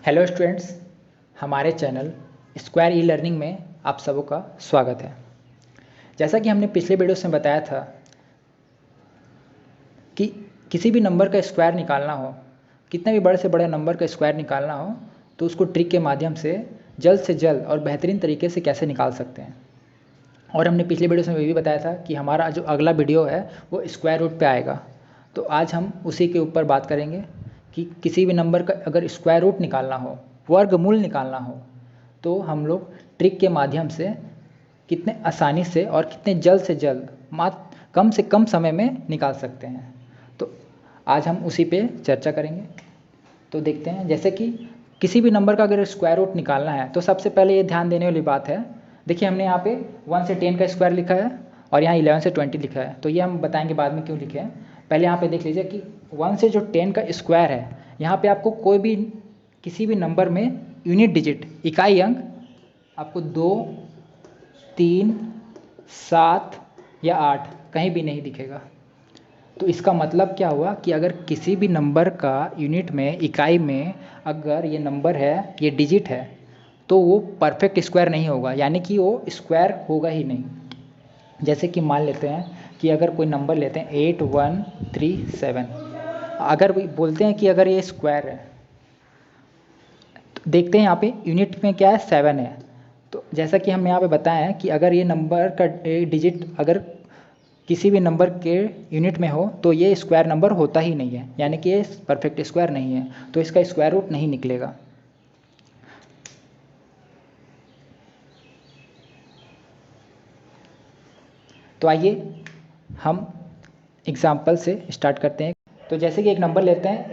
Hello students, हमारे channel square e learning में आप सबों का स्वागत है। जैसा कि हमने पिछले वीडियोस में बताया था कि किसी भी नंबर का स्क्वायर निकालना हो, कितने भी बड़े से बड़े नंबर का स्क्वायर निकालना हो तो उसको ट्रिक के माध्यम से जल्द और बेहतरीन तरीके से कैसे निकाल सकते हैं। और हमने पिछले वीडियोस में ये भी बताया था कि हमारा जो अगला वीडियो है वो स्क्वायर रूट पे आएगा। तो आज हम उसी के ऊपर बात करेंगे कि किसी भी नंबर का अगर स्क्वायर रूट निकालना हो, वर्गमूल निकालना हो, तो हम लोग ट्रिक के माध्यम से कितने आसानी से और कितने जल्द से जल्द मात्र कम से कम समय में निकाल सकते हैं। तो आज हम उसी पे चर्चा करेंगे। तो देखते हैं, जैसे कि किसी भी नंबर का अगर स्क्वायर रूट निकालना है तो सबसे पहले ये ध्यान देने वाली बात है। देखिए, हमने यहाँ पे 1 से 10 का स्क्वायर लिखा है और यहाँ 11 से 20 लिखा है, तो ये हम बताएंगे बाद में क्यों लिखे हैं। पहले यहाँ पे देख लीजिए कि 1 से जो 10 का स्क्वायर है, यहाँ पे आपको कोई भी किसी भी नंबर में यूनिट डिजिट इकाई अंक आपको 2, 3, 7 या 8 कहीं भी नहीं दिखेगा। तो इसका मतलब क्या हुआ कि अगर किसी भी नंबर का यूनिट में, इकाई में अगर ये नंबर है, ये डिजिट है, तो वो परफेक्ट स्क्वायर नहीं होगा, यानी कि वो स्क्वायर होगा ही नहीं। जैसे कि मान लेते हैं कि अगर कोई नंबर लेते हैं 8137, अगर बोलते हैं कि अगर ये स्क्वायर है, तो देखते हैं यहाँ पे यूनिट में क्या है, 7 है। तो जैसा कि हम यहाँ पे बताएं हैं कि अगर ये नंबर का डिजिट अगर किसी भी नंबर के यूनिट में हो तो ये स्क्वायर नंबर होता ही नहीं है, यानी कि ये परफेक्ट स्क्वायर नहीं है, तो इसका स्क्वायर रूट नहीं निकलेगा। तो आइए हम एग्जाम्पल से स्टार्ट करते हैं। तो जैसे कि एक नंबर लेते हैं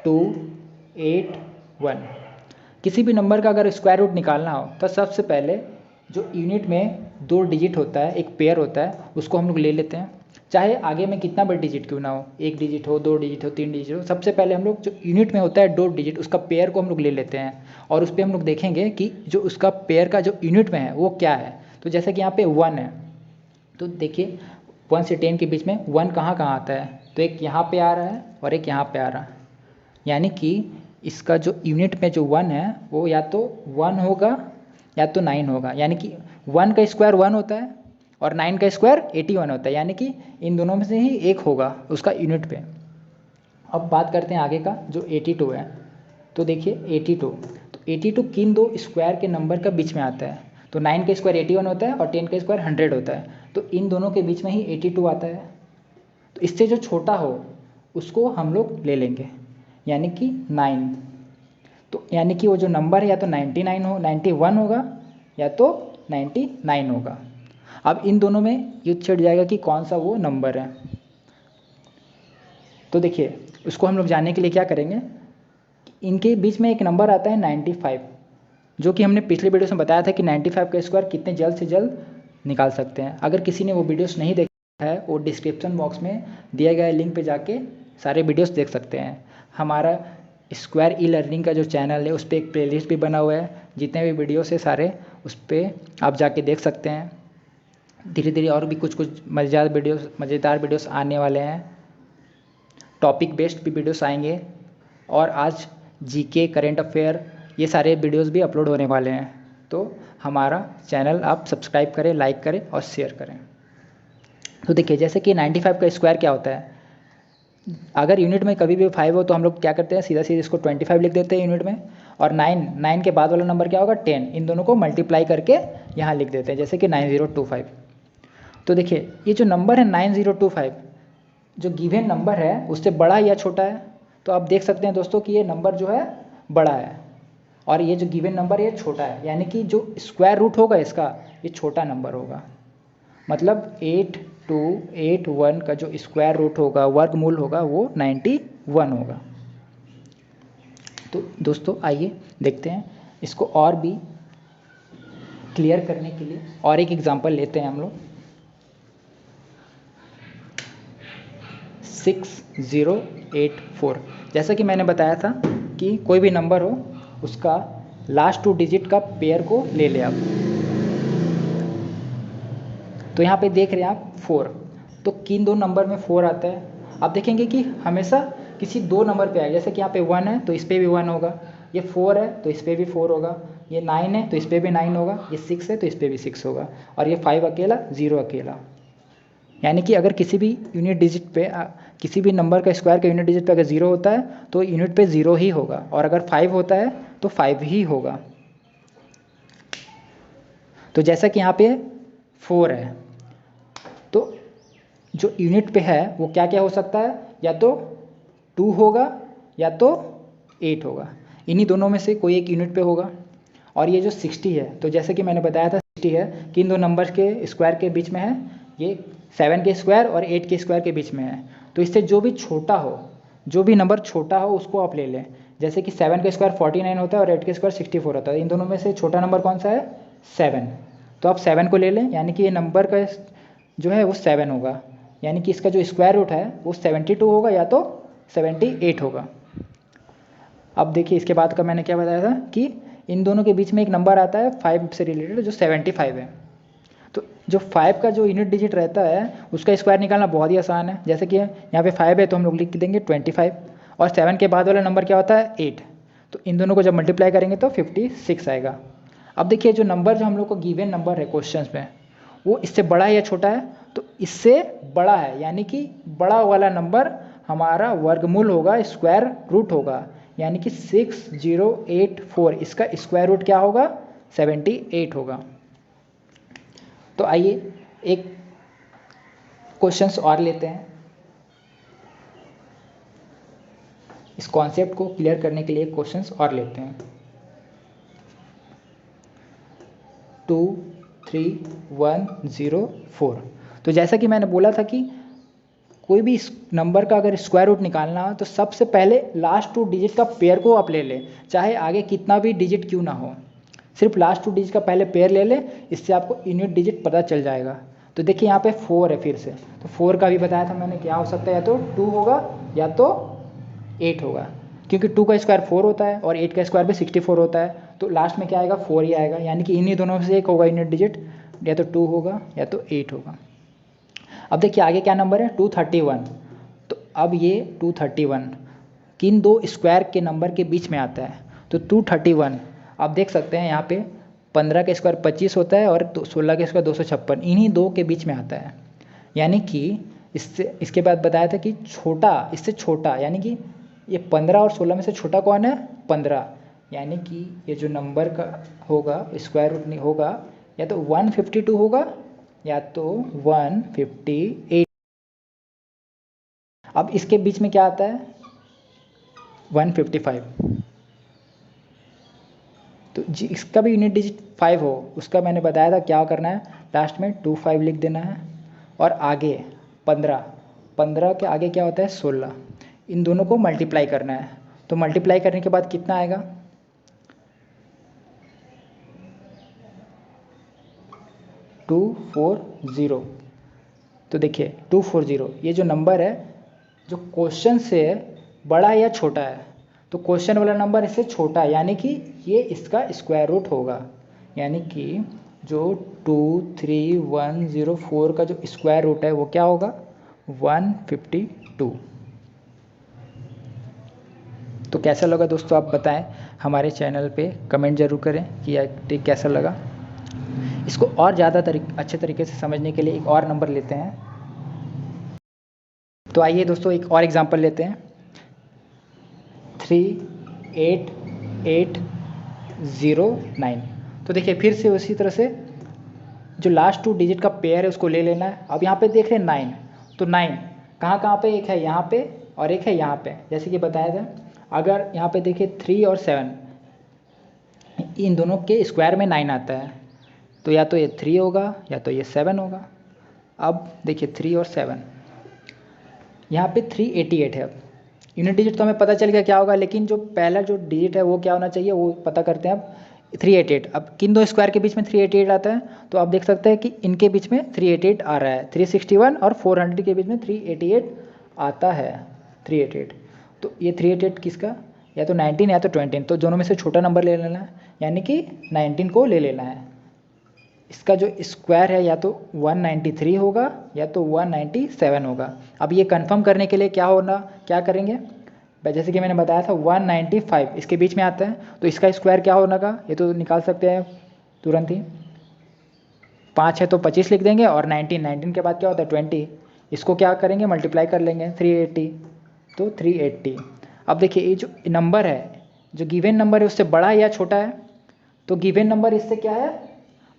8281। किसी भी नंबर का अगर स्क्वायर रूट निकालना हो तो सबसे पहले जो यूनिट में 2 डिजिट होता है, एक पेयर होता है, उसको हम लोग ले लेते हैं। चाहे आगे में कितना बड़ा डिजिट क्यों ना हो, 1 डिजिट हो, 2 डिजिट हो, 3 डिजिट हो, सबसे पहले हम लोग जो यूनिट में होता है 2 डिजिट, उसका पेयर को हम लोग ले लेते हैं और उस पर हम लोग देखेंगे कि जो उसका पेयर का जो यूनिट में है वो क्या है। तो जैसे कि यहाँ पे 1 है, तो देखिए 1 से 10 के बीच में 1 कहाँ कहाँ आता है, तो एक यहाँ पे आ रहा है और एक यहाँ पे आ रहा है, यानी कि इसका जो यूनिट में जो 1 है वो या तो 1 होगा या तो 9 होगा, यानी कि 1 का स्क्वायर 1 होता है और 9 का स्क्वायर 81 होता है, यानी कि इन दोनों में से ही एक होगा उसका यूनिट पे। अब बात करते हैं आगे का जो 82 है। तो देखिए 82, तो 82 किन दो स्क्वायर के नंबर का बीच में आता है, तो 9 का स्क्वायर 81 होता है और 10 का स्क्वायर 100 होता है, तो इन दोनों के बीच में ही 82 आता है। तो इससे जो छोटा हो उसको हम लोग ले लेंगे, यानी कि 9। तो यानी कि वो जो नंबर है या तो 99 हो, 91 होगा या तो 99 होगा। अब इन दोनों में युद्ध छिड़ जाएगा कि कौन सा वो नंबर है। तो देखिए, उसको हम लोग जानने के लिए क्या करेंगे, इनके बीच में एक नंबर आता है 95, जो कि हमने पिछले वीडियोस में बताया था कि 95 का स्क्वायर कितने जल्द से जल्द निकाल सकते हैं। अगर किसी ने वो वीडियोस नहीं देखा है, वो डिस्क्रिप्शन बॉक्स में दिए गए लिंक पे जाके सारे वीडियोस देख सकते हैं। हमारा स्क्वायर ई लर्निंग का जो चैनल है उस पर एक प्लेलिस्ट भी बना हुआ है, जितने भी वीडियोस है सारे उस पर आप जाके देख सकते हैं। धीरे धीरे और भी कुछ मज़ेदार वीडियोस आने वाले हैं, टॉपिक बेस्ड भी वीडियोस आएंगे, और आज जीके, करंट अफेयर, ये सारे वीडियोस भी अपलोड होने वाले हैं। तो हमारा चैनल आप सब्सक्राइब करें, लाइक करें और शेयर करें। तो देखिए, जैसे कि 95 का स्क्वायर क्या होता है, अगर यूनिट में कभी भी 5 हो तो हम लोग क्या करते हैं, सीधा सीधा इसको 25 लिख देते हैं यूनिट में, और 9 के बाद वाला नंबर क्या होगा, 10, इन दोनों को मल्टीप्लाई करके यहाँ लिख देते हैं, जैसे कि 9025। तो देखिए ये जो नंबर है 9025, जो गिवन नंबर है उससे बड़ा या छोटा है, तो आप देख सकते हैं दोस्तों कि ये नंबर जो है बड़ा है और ये जो गिवन नंबर ये छोटा है, यानी कि जो स्क्वायर रूट होगा इसका ये छोटा नंबर होगा। मतलब 8281 का जो स्क्वायर रूट होगा, वर्गमूल होगा, वो 91 होगा। तो दोस्तों आइए देखते हैं इसको और भी क्लियर करने के लिए और एक एग्जांपल लेते हैं हम लोग। 6084, जैसा कि मैंने बताया था कि कोई भी नंबर हो उसका लास्ट 2 डिजिट का पेयर को ले ले आप। तो यहाँ पे देख रहे हैं आप 4, तो किन दो नंबर में 4 आता है, आप देखेंगे कि हमेशा किसी 2 नंबर पे आए, जैसे कि यहाँ पे 1 है तो इस पर भी 1 होगा, ये 4 है तो इस पर भी 4 होगा, ये 9 है तो इस पर भी 9 होगा, ये 6 है तो इस पर भी 6 होगा, और ये 5 अकेला, 0 अकेला। यानी कि अगर किसी भी यूनिट डिजिट पे किसी भी नंबर का स्क्वायर का यूनिट डिजिट पे अगर 0 होता है तो यूनिट पे 0 ही होगा, और अगर 5 होता है तो 5 ही होगा। तो जैसा कि यहाँ पे 4 है तो जो यूनिट पे है वो क्या क्या हो सकता है, या तो 2 होगा या तो 8 होगा, इन्हीं दोनों में से कोई एक यूनिट पे होगा। और ये जो 60 है तो जैसे कि मैंने बताया था 60 है कि इन दो नंबर्स के स्क्वायर के बीच में है, ये 7 के स्क्वायर और 8 के स्क्वायर के बीच में है। तो इससे जो भी छोटा हो, जो भी नंबर छोटा हो उसको आप ले लें। जैसे कि 7 का स्क्वायर 49 होता है और 8 का स्क्वायर 64 होता है, इन दोनों में से छोटा नंबर कौन सा है, 7। तो आप 7 को ले लें, यानी कि ये नंबर का जो है वो 7 होगा, यानी कि इसका जो स्क्वायर रूट है वो 72 होगा या तो 78 होगा। अब देखिए इसके बाद का मैंने क्या बताया था कि इन दोनों के बीच में एक नंबर आता है 5 से रिलेटेड जो 75 है। तो जो 5 का जो यूनिट डिजिट रहता है उसका स्क्वायर निकालना बहुत ही आसान है। जैसे कि यहाँ पे 5 है तो हम लोग लिख देंगे 25, और 7 के बाद वाला नंबर क्या होता है 8। तो इन दोनों को जब मल्टीप्लाई करेंगे तो 56 आएगा। अब देखिए जो नंबर जो हम लोग को गिवन नंबर है क्वेश्चन में वो इससे बड़ा है या छोटा है, तो इससे बड़ा है, यानी कि बड़ा वाला नंबर हमारा वर्गमूल होगा, स्क्वायर रूट होगा, यानी कि 6084, इसका स्क्वायर रूट क्या होगा, 78 होगा। तो आइए एक क्वेश्चंस और लेते हैं। इस कॉन्सेप्ट को क्लियर करने के लिए क्वेश्चंस और लेते हैं। 2 3 1 0 4। तो जैसा कि मैंने बोला था कि कोई भी इस नंबर का अगर स्क्वायर रूट निकालना हो तो सबसे पहले लास्ट 2 डिजिट का पेयर को आप ले लें, चाहे आगे कितना भी डिजिट क्यों ना हो, सिर्फ लास्ट 2 डिजिट का पहले पेयर ले लें, इससे आपको यूनिट डिजिट पता चल जाएगा। तो देखिए यहाँ पे 4 है, फिर से तो 4 का भी बताया था मैंने क्या हो सकता है, या तो 2 होगा या तो 8 होगा, क्योंकि 2 का स्क्वायर 4 होता है और 8 का स्क्वायर भी 64 होता है, तो लास्ट में क्या आएगा 4 ही आएगा, यानी कि इन्हीं दोनों में से एक होगा यूनिट डिजिट, या तो 2 होगा या तो 8 होगा। अब देखिए आगे क्या नंबर है 231। तो अब ये 231 किन दो स्क्वायर के नंबर के बीच में आता है, तो 231 आप देख सकते हैं यहाँ पे 15 का स्क्वायर 25 होता है और 16 का स्क्वायर 256, इन्हीं दो के बीच में आता है। यानी कि इसके बाद बताया था कि छोटा, इससे छोटा, यानी कि ये 15 और 16 में से छोटा कौन है 15, यानी कि ये जो नंबर का होगा स्क्वायर रूट होगा या तो 152 होगा या तो 158। अब इसके बीच में क्या आता है 155। तो इसका भी यूनिट डिजिट 5 हो, उसका मैंने बताया था क्या करना है, लास्ट में 25 लिख देना है, और आगे 15 के आगे क्या होता है 16, इन दोनों को मल्टीप्लाई करना है। तो मल्टीप्लाई करने के बाद कितना आएगा 240। तो देखिए 240 ये जो नंबर है जो क्वेश्चन से बड़ा है या छोटा है, तो क्वेश्चन वाला नंबर इससे छोटा है, यानी कि ये इसका स्क्वायर रूट होगा, यानी कि जो 23104 का जो स्क्वायर रूट है वो क्या होगा 152। तो कैसा लगा दोस्तों आप बताएं, हमारे चैनल पे कमेंट जरूर करें कि यह ट्रिक कैसा लगा। इसको और ज़्यादा अच्छे तरीके से समझने के लिए एक और नंबर लेते हैं। तो आइए दोस्तों एक और एग्जांपल लेते हैं 38809। तो देखिए फिर से उसी तरह से जो लास्ट 2 डिजिट का पेयर है उसको ले लेना है। अब यहाँ पे देख रहे हैं 9, तो 9 कहाँ पे, एक है यहाँ पे और एक है यहाँ पे, जैसे कि बताया था। अगर यहाँ पे देखिए 3 और 7 इन दोनों के स्क्वायर में 9 आता है, तो या तो ये 3 होगा या तो ये 7 होगा। अब देखिए 3 और 7 यहाँ पे 388 है। अब यूनिट डिजिट तो हमें पता चल गया क्या होगा, लेकिन जो पहला जो डिजिट है वो क्या होना चाहिए वो पता करते हैं अब 388। अब किन दो स्क्वायर के बीच में 388 आता है, तो आप देख सकते हैं कि इनके बीच में 388 आ रहा है, 361 और 400 के बीच में 388 आता है 388। तो ये 388 किसका, या तो 19 या तो 20, तो दोनों में से छोटा नंबर ले लेना है, यानी कि 19 को ले लेना है। इसका जो स्क्वायर है या तो 193 होगा या तो 197 होगा। अब ये कंफर्म करने के लिए क्या करेंगे जैसे कि मैंने बताया था 195 इसके बीच में आता है, तो इसका स्क्वायर क्या होगा ये तो निकाल सकते हैं तुरंत ही। 5 है तो 25 लिख देंगे, और 19 के बाद क्या होता है 20, इसको क्या करेंगे मल्टीप्लाई कर लेंगे 380, तो 380। अब देखिए ये जो नंबर है, जो गिवन नंबर है उससे बड़ा है या छोटा है, तो गिवन नंबर इससे क्या है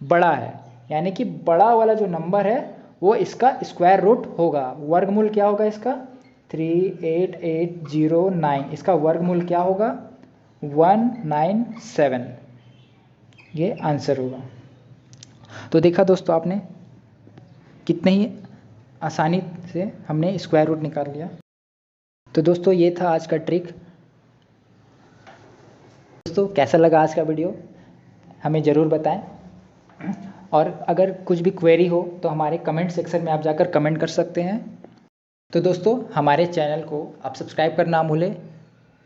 बड़ा है, यानी कि बड़ा वाला जो नंबर है वो इसका स्क्वायर रूट होगा। वर्गमूल क्या होगा इसका 38809, इसका वर्गमूल क्या होगा 197, ये आंसर होगा। तो देखा दोस्तों आपने कितने ही आसानी से हमने स्क्वायर रूट निकाल लिया। तो दोस्तों ये था आज का ट्रिक। दोस्तों कैसा लगा आज का वीडियो हमें ज़रूर बताएं, और अगर कुछ भी क्वेरी हो तो हमारे कमेंट सेक्शन में आप जाकर कमेंट कर सकते हैं। तो दोस्तों हमारे चैनल को आप सब्सक्राइब करना ना भूलें,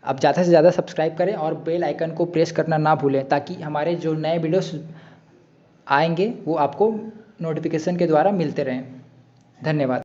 आप ज़्यादा से ज़्यादा सब्सक्राइब करें और बेल आइकन को प्रेस करना ना भूलें, ताकि हमारे जो नए वीडियोस आएंगे वो आपको नोटिफिकेशन के द्वारा मिलते रहें। धन्यवाद।